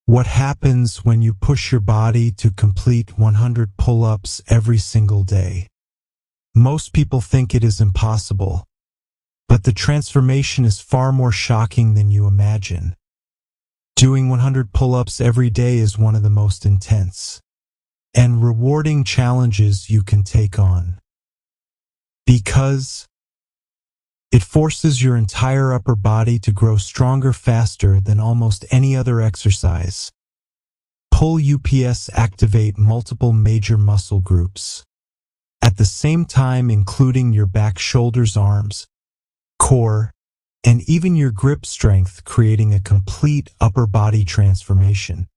What happens when you push your body to complete 100 pull-ups every single day? Most people think it is impossible, but the transformation is far more shocking than you imagine. Doing 100 pull-ups every day is one of the most intense and rewarding challenges you can take on, because it forces your entire upper body to grow stronger faster than almost any other exercise. Pull-ups activate multiple major muscle groups at the same time, including your back, shoulders, arms, core, and even your grip strength, creating a complete upper body transformation.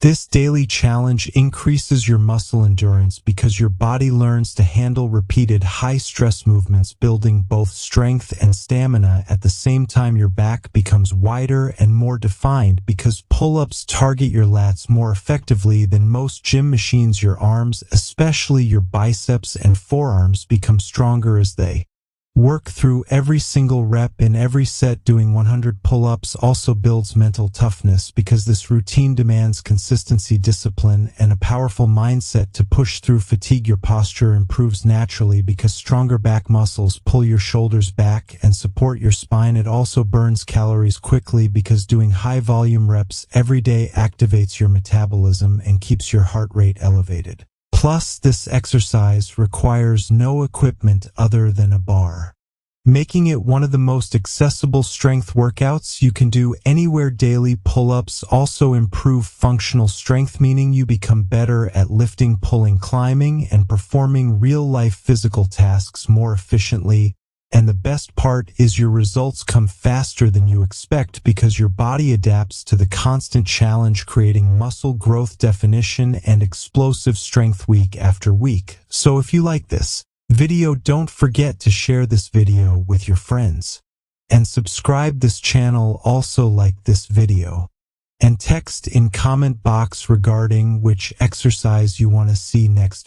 This daily challenge increases your muscle endurance because your body learns to handle repeated high-stress movements, building both strength and stamina. At the same time, your back becomes wider and more defined because pull-ups target your lats more effectively than most gym machines. Your arms, especially your biceps and forearms, become stronger as they work through every single rep in every set. Doing 100 pull-ups also builds mental toughness because this routine demands consistency, discipline, and a powerful mindset to push through fatigue. Your posture improves naturally because stronger back muscles pull your shoulders back and support your spine. It also burns calories quickly because doing high-volume reps every day activates your metabolism and keeps your heart rate elevated. Plus, this exercise requires no equipment other than a bar, making it one of the most accessible strength workouts you can do anywhere. Daily pull-ups also improve functional strength, meaning you become better at lifting, pulling, climbing, and performing real-life physical tasks more efficiently. And the best part is your results come faster than you expect because your body adapts to the constant challenge, creating muscle growth, definition, and explosive strength week after week. So if you like this video, don't forget to share this video with your friends and subscribe this channel. Also like this video and text in comment box regarding which exercise you want to see next.